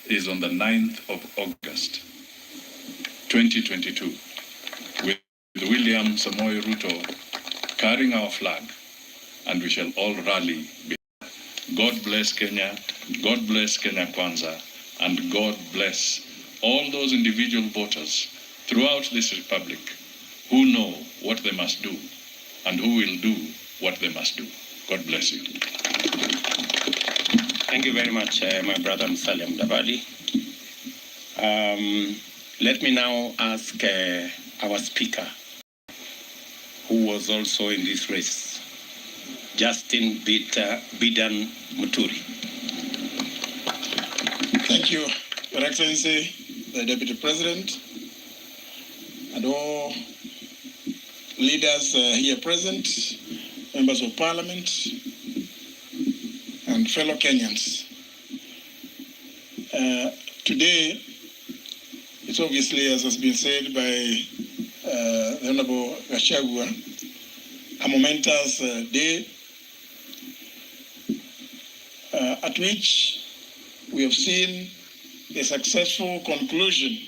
is on the 9th of August, 2022, with William Samoei Ruto carrying our flag, and we shall all rally. God bless Kenya, God bless Kenya Kwanza, and God bless all those individual voters throughout this republic who know what they must do and who will do what they must do. God bless you. Thank you very much, my brother Musalia Mudavadi. Let me now ask our speaker, who was also in this race, Justin Bidan Muturi. Thank you, Your Excellency, the Deputy President, and all leaders here present, members of Parliament, and fellow Kenyans. Today, it's obviously, as has been said by the Honorable Gachagua, a momentous day at which we have seen a successful conclusion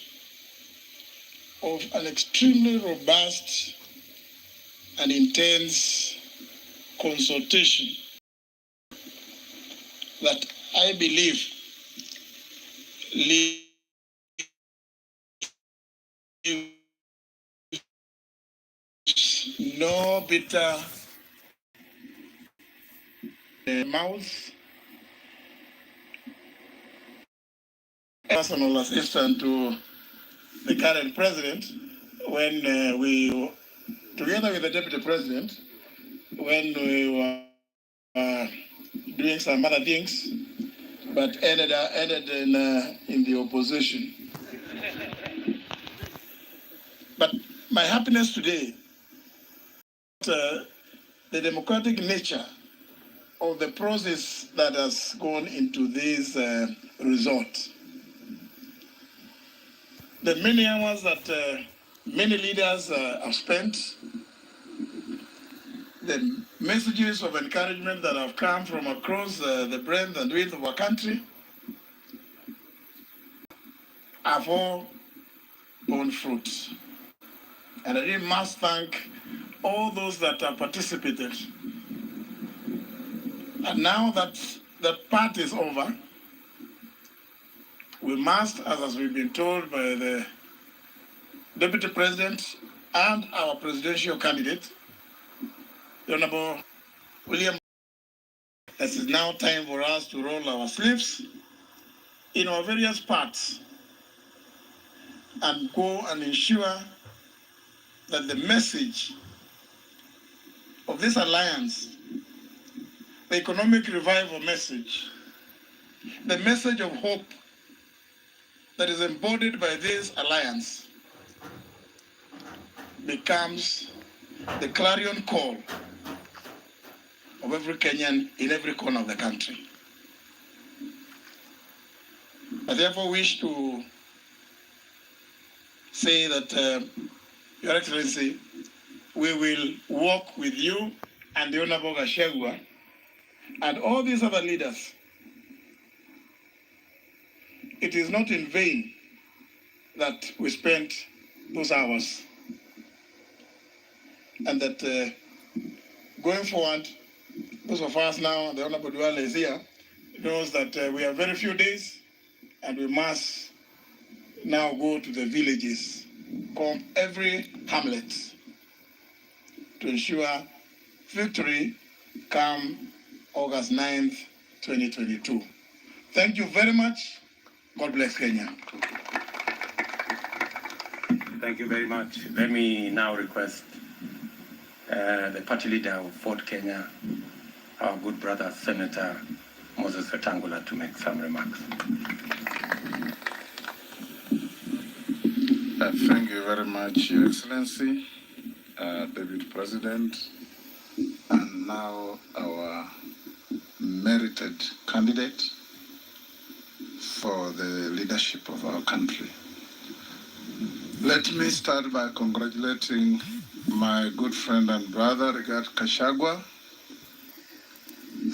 of an extremely robust and intense consultation that I believe leaves no bitter mouth. Personal assistant to the current president when we, together with the deputy president, when we were doing some other things, but ended in the opposition. But my happiness today, the democratic nature of the process that has gone into this result. The many hours that many leaders have spent, the messages of encouragement that have come from across the breadth and width of our country have all borne fruit. And I really must thank all those that have participated. And now that that part is over, we must, as we've been told by the Deputy President and our presidential candidate, the Honorable William, it is now time for us to roll our sleeves in our various parts and go and ensure that the message of this alliance, the economic revival message, the message of hope that is embodied by this alliance becomes the clarion call of every Kenyan in every corner of the country. I therefore wish to say that, Your Excellency, we will work with you and the Honorable Gachagua and all these other leaders. It is not in vain that we spent those hours, and that going forward, those of us now, the Honorable Duale is here, knows that we have very few days and we must now go to the villages, come every hamlet to ensure victory come August 9th, 2022. Thank you very much. God bless Kenya. Thank you very much. Let me now request the party leader of Fort Kenya, our good brother, Senator Moses Wetangula, to make some remarks. Thank you very much, Your Excellency, Deputy President, and now our merited candidate for the leadership of our country. Let me start by congratulating my good friend and brother, Rigathi Gachagua,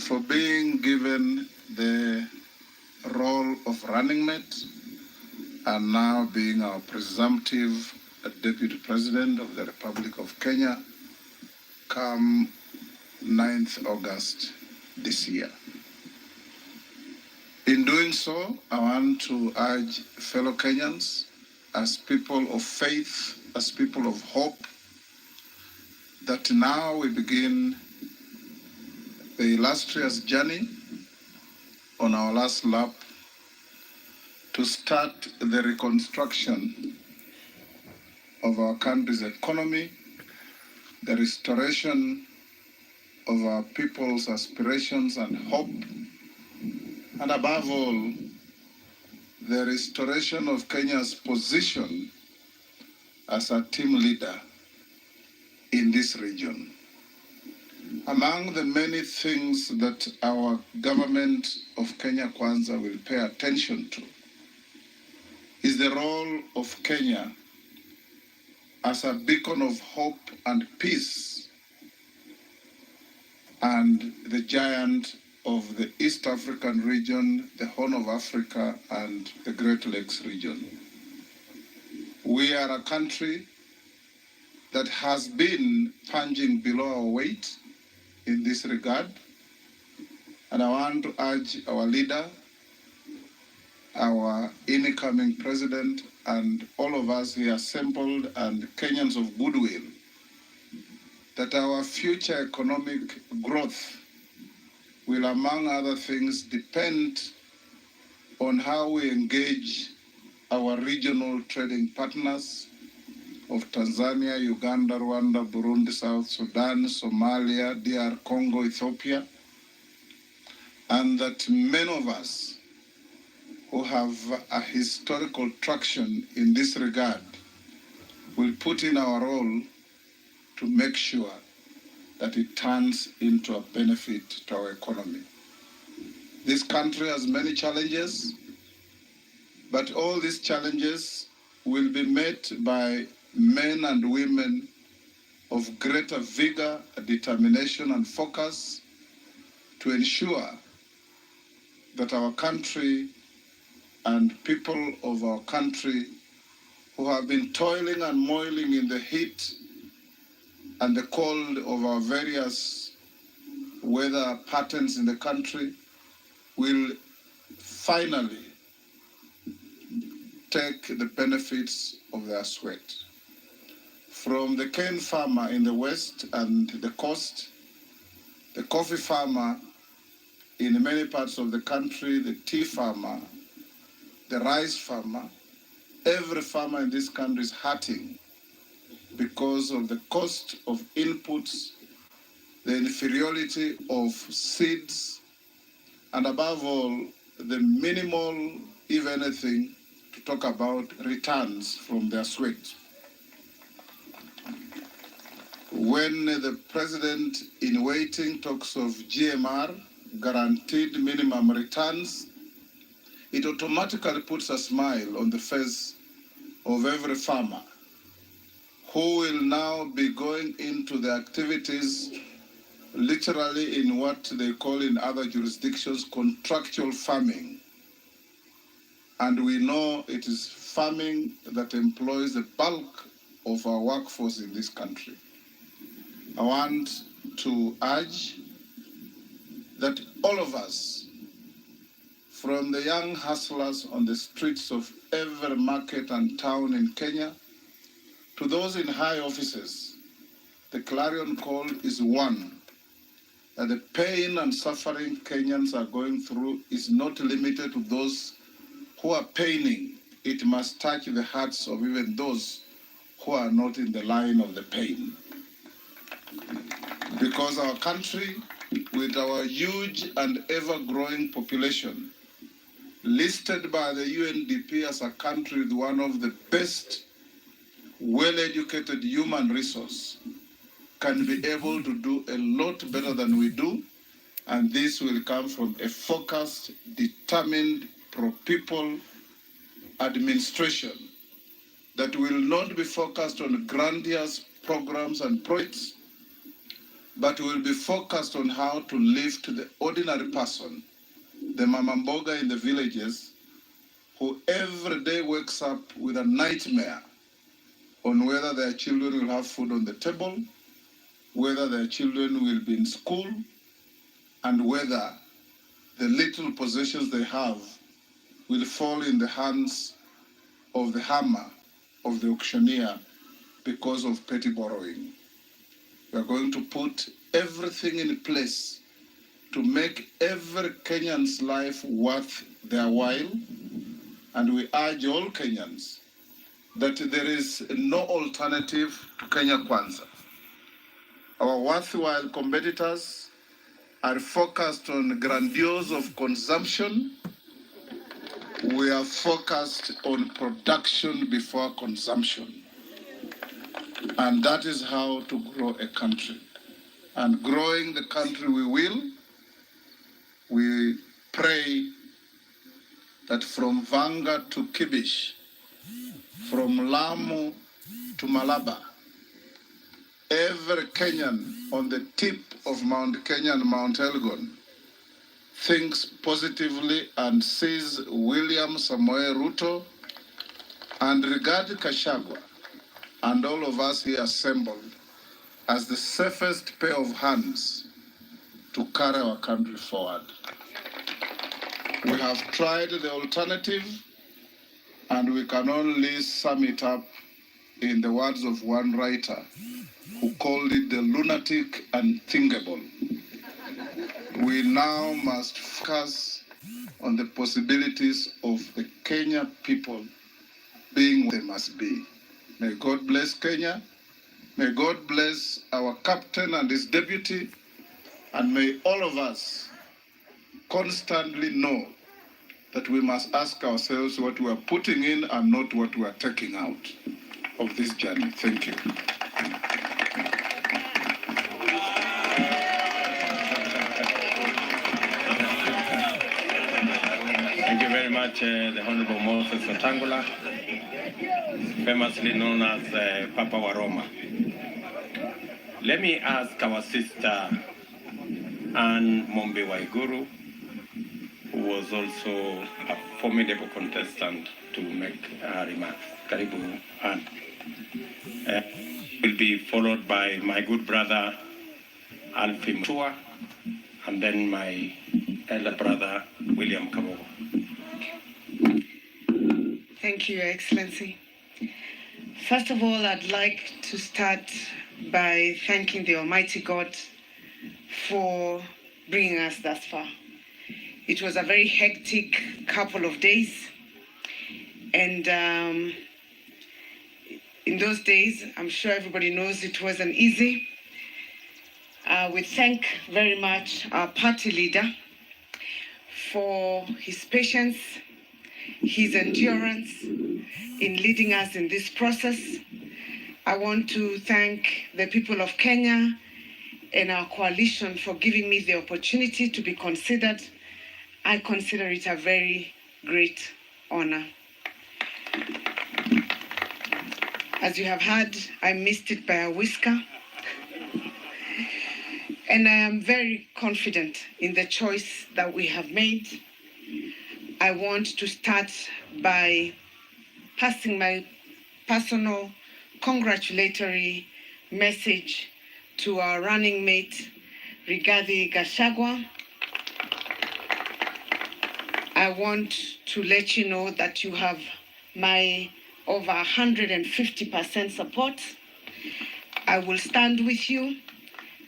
for being given the role of running mate and now being our presumptive Deputy President of the Republic of Kenya come 9th August this year. In doing so, I want to urge fellow Kenyans, as people of faith, as people of hope, that now we begin the illustrious journey on our last lap to start the reconstruction of our country's economy, the restoration of our people's aspirations and hope, and above all, the restoration of Kenya's position as a team leader in this region. Among the many things that our government of Kenya Kwanza will pay attention to is the role of Kenya as a beacon of hope and peace and the giant of the East African region, the Horn of Africa, and the Great Lakes region. We are a country that has been punching below our weight in this regard, and I want to urge our leader, our incoming president, and all of us here assembled and Kenyans of goodwill, that our future economic growth will, among other things, depend on how we engage our regional trading partners of Tanzania, Uganda, Rwanda, Burundi, South Sudan, Somalia, DR Congo, Ethiopia, and that many of us who have a historical traction in this regard will put in our role to make sure that it turns into a benefit to our economy. This country has many challenges, but all these challenges will be met by men and women of greater vigor, determination, and focus to ensure that our country and people of our country who have been toiling and moiling in the heat and the cold of our various weather patterns in the country will finally take the benefits of their sweat. From the cane farmer in the west and the coast, the coffee farmer in many parts of the country, the tea farmer, the rice farmer, every farmer in this country is hurting because of the cost of inputs, the inferiority of seeds, and above all, the minimal, if anything, to talk about returns from their sweat. When the president in waiting talks of GMR, guaranteed minimum returns, it automatically puts a smile on the face of every farmer who will now be going into the activities literally in what they call in other jurisdictions contractual farming. And we know it is farming that employs the bulk of our workforce in this country. I want to urge that all of us, from the young hustlers on the streets of every market and town in Kenya, to those in high offices, the clarion call is one, that the pain and suffering Kenyans are going through is not limited to those who are paining. It must touch the hearts of even those who are not in the line of the pain. Because our country, with our huge and ever-growing population, listed by the UNDP as a country with one of the best well-educated human resource, can be able to do a lot better than we do, and this will come from a focused, determined, pro-people administration that will not be focused on grandiose programs and projects, but will be focused on how to lift the ordinary person the Mama Mboga in the villages, who every day wakes up with a nightmare on whether their children will have food on the table, whether their children will be in school, and whether the little possessions they have will fall in the hands of the hammer of the auctioneer because of petty borrowing. We are going to put everything in place to make every Kenyan's life worth their while, and we urge all Kenyans that there is no alternative to Kenya Kwanza. Our worthwhile competitors are focused on grandiose of consumption. We are focused on production before consumption. And that is how to grow a country. And growing the country we will. We pray that from Vanga to Kibish, from Lamu to Malaba, every Kenyan on the tip of Mount Kenya and Mount Elgon thinks positively and sees William Samoei Ruto and Rigathi Gachagua and all of us here assembled as the safest pair of hands to carry our country forward. We have tried the alternative, and we can only sum it up in the words of one writer who called it the lunatic unthinkable. We now must focus on the possibilities of the Kenya people being what they must be. May God bless Kenya. May God bless our captain and his deputy. And may all of us constantly know that we must ask ourselves what we are putting in and not what we are taking out of this journey. Thank you. Thank you very much, the Honorable Moses Wetangula, famously known as Papa Waroma. Let me ask our sister Anne Mombi Waiguru, who was also a formidable contestant, to make a remark. Karibu, Anne. Will be followed by my good brother Alfie Mutua, and then my elder brother William Kabogo. Thank you, Your Excellency. First of all, I'd like to start by thanking the Almighty God for bringing us thus far. It was a very hectic couple of days, and in those days, I'm sure everybody knows it wasn't easy. We thank very much our party leader for his patience, his endurance in leading us in this process. I want to thank the people of Kenya and our coalition for giving me the opportunity to be considered. I consider it a very great honor. As you have heard, I missed it by a whisker. And I am very confident in the choice that we have made. I want to start by passing my personal congratulatory message to our running mate, Rigathi Gachagua. I want to let you know that you have my over 150% support. I will stand with you.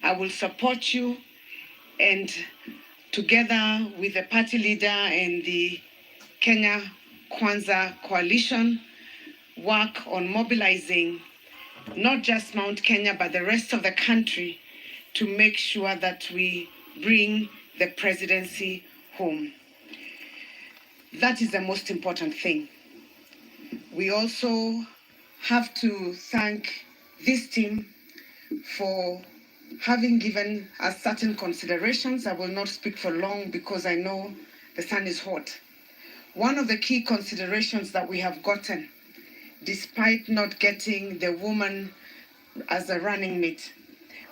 I will support you, and together with the party leader and the Kenya Kwanza coalition, work on mobilizing not just Mount Kenya, but the rest of the country to make sure that we bring the presidency home. That is the most important thing. We also have to thank this team for having given us certain considerations. I will not speak for long because I know the sun is hot. One of the key considerations that we have gotten, despite not getting the woman as a running mate,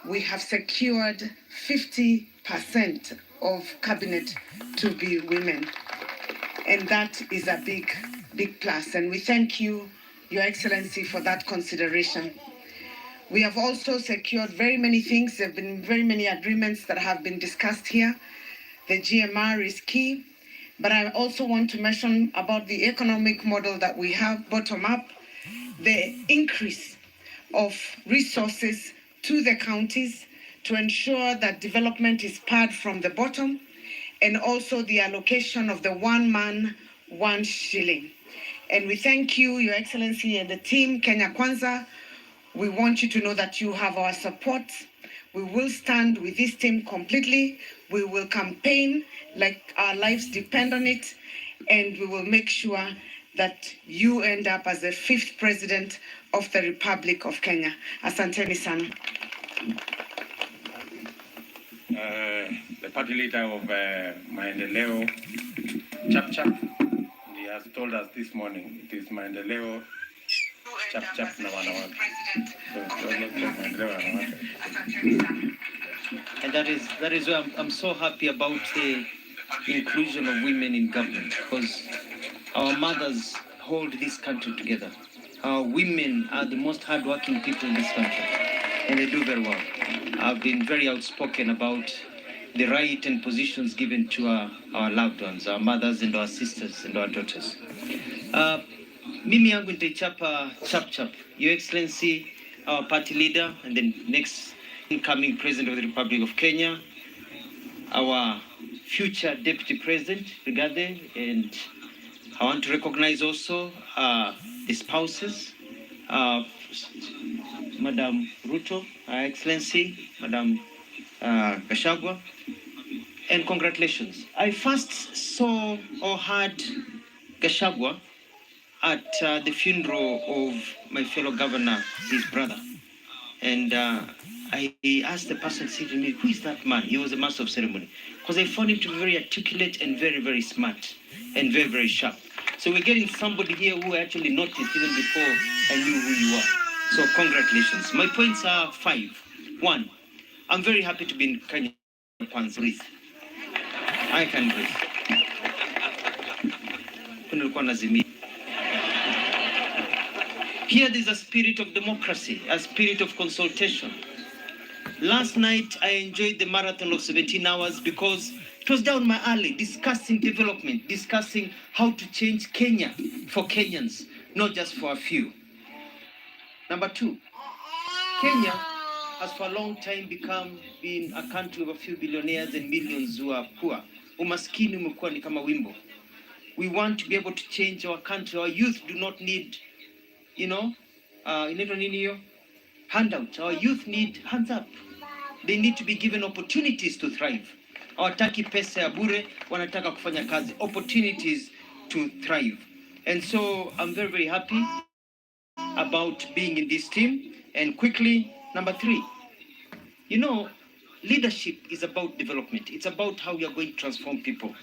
we have secured 50% of cabinet to be women. And that is a big, big plus. And we thank you, Your Excellency, for that consideration. We have also secured very many things. There have been very many agreements that have been discussed here. The GMR is key. But I also want to mention about the economic model that we have bottom up, the increase of resources to the counties to ensure that development is spurred from the bottom, and also the allocation of the one man, one shilling. And we thank you, Your Excellency, and the team, Kenya Kwanza. We want you to know that you have our support. We will stand with this team completely. We will campaign like our lives depend on it, and we will make sure that you end up as the 5th president of the Republic of Kenya. Asanteni sana. The party leader of Maendeleo, Chap Chap, he has told us this morning it is Maendeleo Chap Chap na wanawake. And that is why I'm so happy about the inclusion of women in government, because our mothers hold this country together. Our women are the most hardworking people in this country, and they do very well. I've been very outspoken about the right and positions given to our loved ones, our mothers and our sisters and our daughters. Mimi yangu nitaichapa chap chap. Your Excellency, our party leader and the next incoming President of the Republic of Kenya, our future Deputy President, Rigathi, and I want to recognize also the spouses, Madam Ruto, Her Excellency, Madam Gachagua, and congratulations. I first saw or heard Gachagua at the funeral of my fellow governor, his brother. And I asked the person sitting to me, who is that man? He was a master of ceremony. Because I found him to be very articulate and very, very smart and very, very sharp. So we're getting somebody here who actually noticed even before I knew who you are. So congratulations. My points are 5. 1, I'm very happy to be in Kenya. Breathe. I can breathe. Here there's a spirit of democracy, a spirit of consultation. Last night I enjoyed the marathon of 17 hours because it was down my alley, discussing development, discussing how to change Kenya for Kenyans, not just for a few. Number 2, Kenya has for a long time been a country of a few billionaires and millions who are poor. Umaskini umekuwa ni kama wimbo. We want to be able to change our country. Our youth do not need, handouts. Our youth need hands up. They need to be given opportunities to thrive. Hawataki pesa ya bure, wanataka kufanya kazi. Opportunities to thrive. And so I'm very, very happy about being in this team. And quickly, number 3, leadership is about development. It's about how we are going to transform people.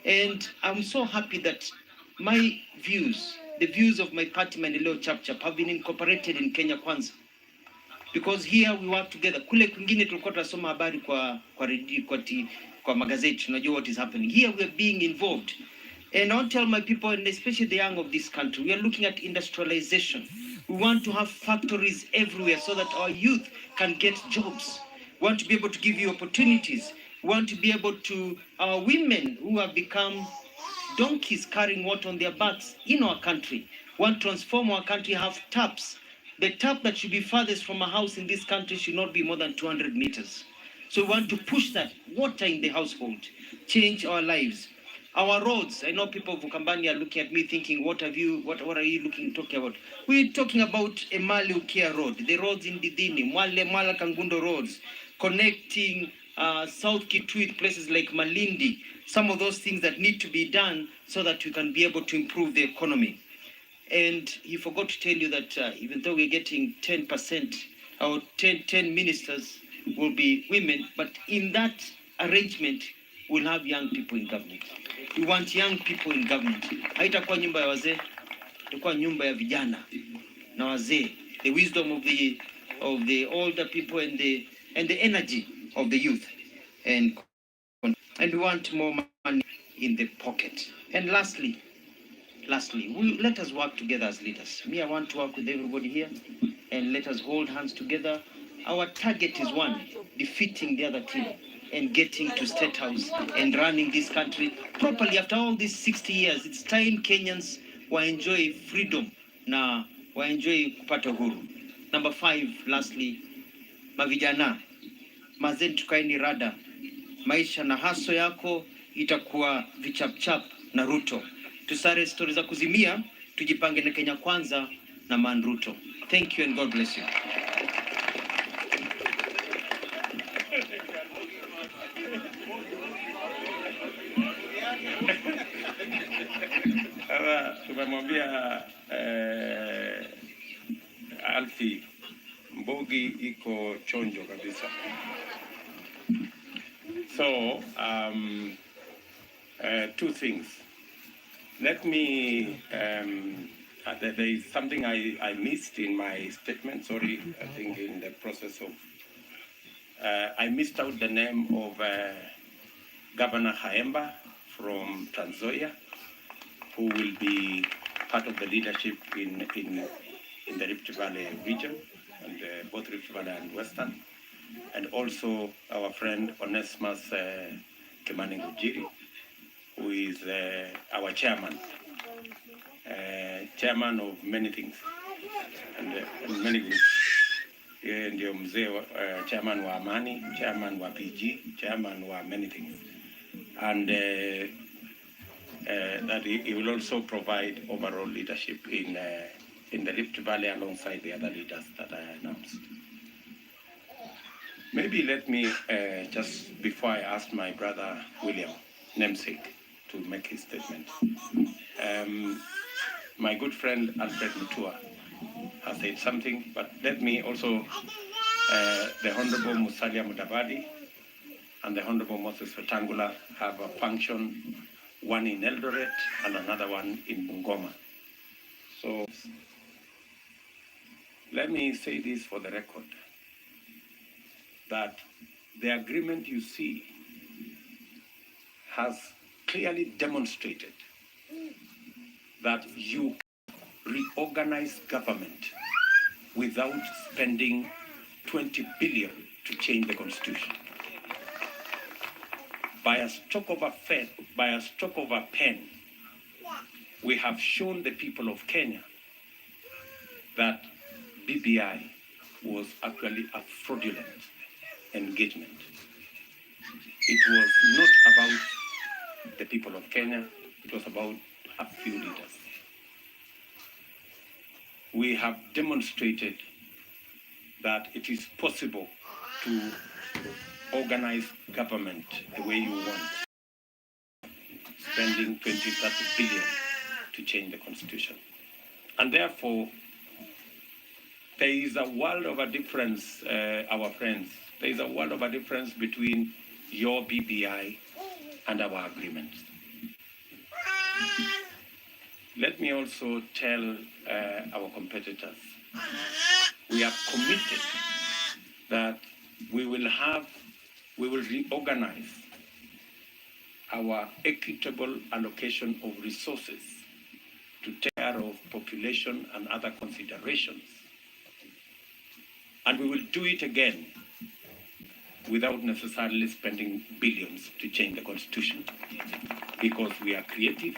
And I'm so happy that my views, the views of my party, Maendeleo Chap Chap, have been incorporated in Kenya Kwanza. Because here we work together. Kule kwingine tulikuwa tunasoma habari kwa magazeti, tunajua what is happening. Here we are being involved. And I'll tell my people, and especially the young of this country, we are looking at industrialization. We want to have factories everywhere so that our youth can get jobs. We want to be able to give you opportunities. We want to be able to, our women who have become donkeys carrying water on their backs in our country, we want to transform our country, have taps. The tap that should be farthest from a house in this country should not be more than 200 meters. So we want to push that water in the household, change our lives. Our roads, I know people of Ukambani are looking at me thinking, what are you talking about? We're talking about a Mali Ukia road, the roads in Didini, Mala Kangundo roads, connecting South Kitui with places like Malindi, some of those things that need to be done so that we can be able to improve the economy. And he forgot to tell you that even though we're getting 10%, our 10 ministers will be women, but in that arrangement, we'll have young people in government. We want young people in government. Haitakuwa nyumba ya wazee, itakuwa nyumba ya vijana na wazee. The wisdom of the older people and the energy of the youth. And and we want more money in the pocket. And lastly, let us work together as leaders. Me, I want to work with everybody here, and let us hold hands together. Our target is one, defeating the other team and getting to State House and running this country properly. After all these 60 years, it's time Kenyans enjoy freedom na enjoy kupata uhuru. Number 5, lastly, mavijana, mazeni tukaeni rada. Maisha na haso yako itakuwa vichapchap na Ruto. Tusare stori za kuzimia, tujipange na Kenya Kwanza na Man Ruto. Thank you and God bless you. Tumemwambia Alfi Mbogi iko chonjo kabisa. So, two things. Let me, there is something I missed in my statement, sorry, I think in the process of, I missed out the name of Governor Haemba from Tanzania, who will be part of the leadership in the Rift Valley region, and both Rift Valley and Western, and also our friend Onesmus Kimani Ngujiri, who is our chairman, chairman of many things and many groups. Ndio mzee chairman wa Amani, chairman wa PG, chairman wa many things, and that he will also provide overall leadership in the Rift Valley alongside the other leaders that I announced. Maybe let me, just before I ask my brother William, namesake, to make his statement. My good friend Alfred Mutua has said something, but let me also, the Honorable Musalia Mudavadi and the Honorable Moses Wetangula have a function, one in Eldoret and another one in Bungoma. So let me say this for the record, that the agreement you see has clearly demonstrated that you reorganize government without spending 20 billion to change the constitution. By a stroke of a pen, we have shown the people of Kenya that BBI was actually a fraudulent engagement. It was not about the people of Kenya, it was about a few leaders. We have demonstrated that it is possible to organize government the way you want, spending 20, 30 billion to change the constitution. And therefore, there is a world of a difference, our friends. There is a world of a difference between your BBI and our agreements. Let me also tell our competitors, we are committed that we will reorganize our equitable allocation of resources to take care of population and other considerations. And we will do it again without necessarily spending billions to change the constitution, because we are creative,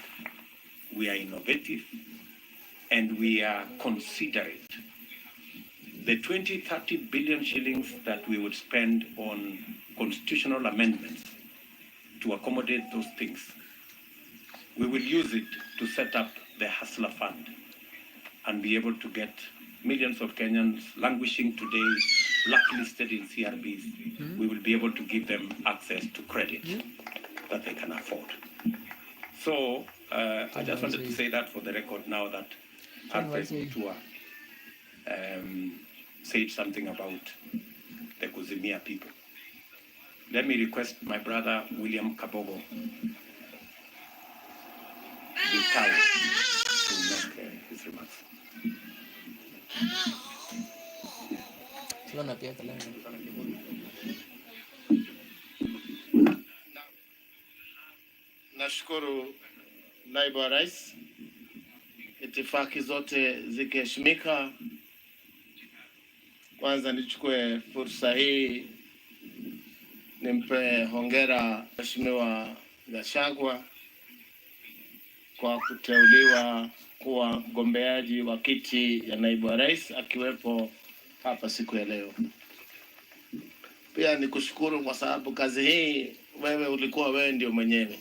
we are innovative, and we are considerate. The 20, 30 billion shillings that we would spend on constitutional amendments to accommodate those things, we will use it to set up the Hustler Fund and be able to get millions of Kenyans languishing today, blacklisted in CRBs. We will be able to give them access to credit that they can afford. So I just wanted to say that for the record now that Alfred Mutua said something about the Kuzimia people. Let me request my brother William Kabogo Gitau to make his remarks. Nashukuru naibu wa rais, itifaki zote zikiheshimika. Kwanza nichukue fursa hii nimpe hongera Mheshimiwa Gachagua kwa kuteuliwa kuwa mgombeaji wa kiti ya naibu wa rais akiwepo hapa siku ya leo. Pia nikushukuru kwa sababu kazi hii wewe ndio mwenyewe.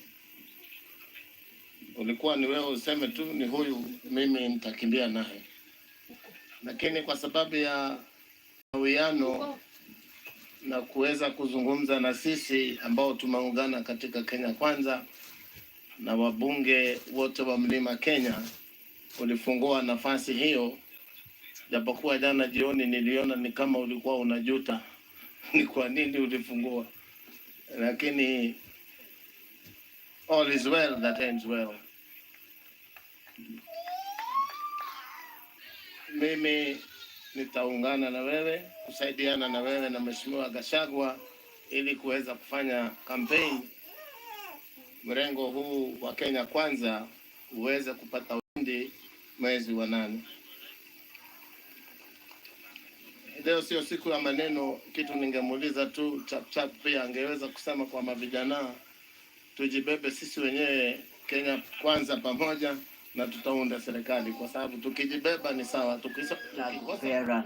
Ulikuwa ni wewe useme tu ni huyu, mimi nitakimbia naye. Lakini kwa sababu ya uwiano na kuweza kuzungumza na sisi ambao tumeungana katika Kenya Kwanza na wabunge wote wa Mlima Kenya, ulifungua nafasi hiyo, japokuwa jana jioni niliona ni kama ulikuwa unajuta ni kwa nini ulifungua, lakini all is well that ends well. Mimi nitaungana na wewe, kusaidiana na wewe na Mheshimiwa Gachagua ili kuweza kufanya campaign mrengo huu wa Kenya Kwanza uweze kupata ushindi mwezi wa 8. Leo sio siku ya maneno, kitu ningemuuliza tu chap pia angeweza kusema kwa mavijana tujibebe sisi wenyewe Kenya Kwanza pamoja na tutaunda serikali, kwa sababu tukijibeba ni sawa, Vera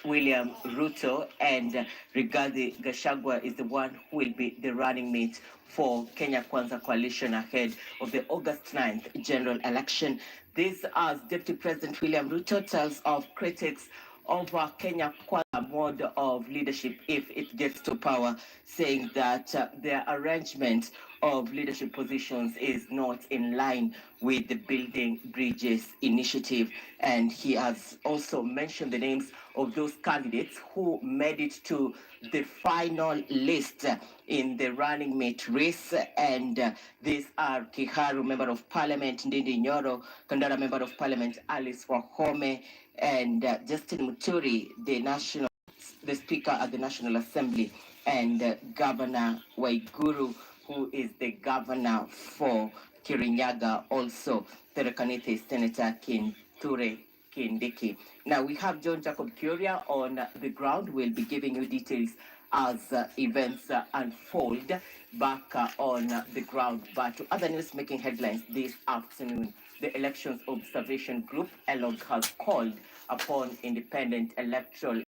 William Ruto and Rigathi Gachagua is the one who will be the running mate for Kenya Kwanza coalition ahead of the August 9th general election. This as Deputy President William Ruto tells of critics of Kenya Kwanza mode of leadership if it gets to power, saying that their arrangement of leadership positions is not in line with the Building Bridges initiative. And he has also mentioned the names of those candidates who made it to the final list in the running mate race. And these are Kiharu, Member of Parliament, Ndindi Nyoro, Kandara, Member of Parliament, Alice Wahome, and Justin Muturi, the Speaker at the National Assembly, and Governor Waiguru, who is the governor for Kirinyaga, also Tharaka-Nithi Senator Kithure Kindiki. Now we have John Jacob Kuria on the ground. We'll be giving you details as events unfold back on the ground. But to other news making headlines this afternoon, the Elections Observation Group, ELOG, has called upon Independent Electoral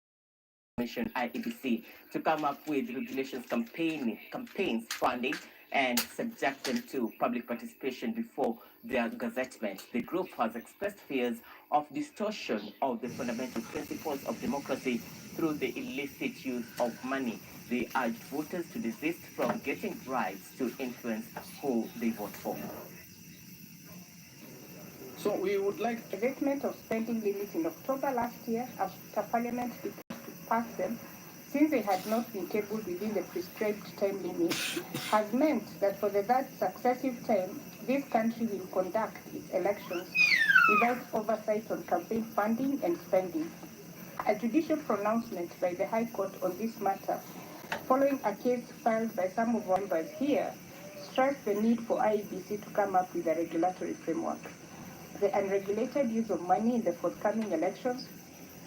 Commission, IEBC, to come up with regulations, campaigns, funding, and subject them to public participation before their gazettement. The group has expressed fears of distortion of the fundamental principles of democracy through the illicit use of money. They urge voters to desist from getting bribes to influence who they vote for. So we would like abatement of spending limits in October last year after Parliament declared to pass them, since they had not been tabled within the prescribed time limit, has meant that for the third successive time, this country will conduct its elections without oversight on campaign funding and spending. A judicial pronouncement by the High Court on this matter, following a case filed by some of our members here, stressed the need for IEBC to come up with a regulatory framework. The unregulated use of money in the forthcoming elections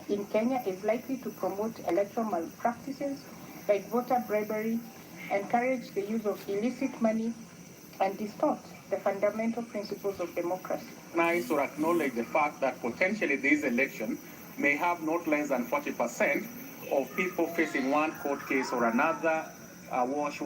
in Kenya is likely to promote electoral malpractices like voter bribery, encourage the use of illicit money, and distort the fundamental principles of democracy. Recognize or acknowledge the fact that potentially this election may have not less than 40% of people facing one court case or another wash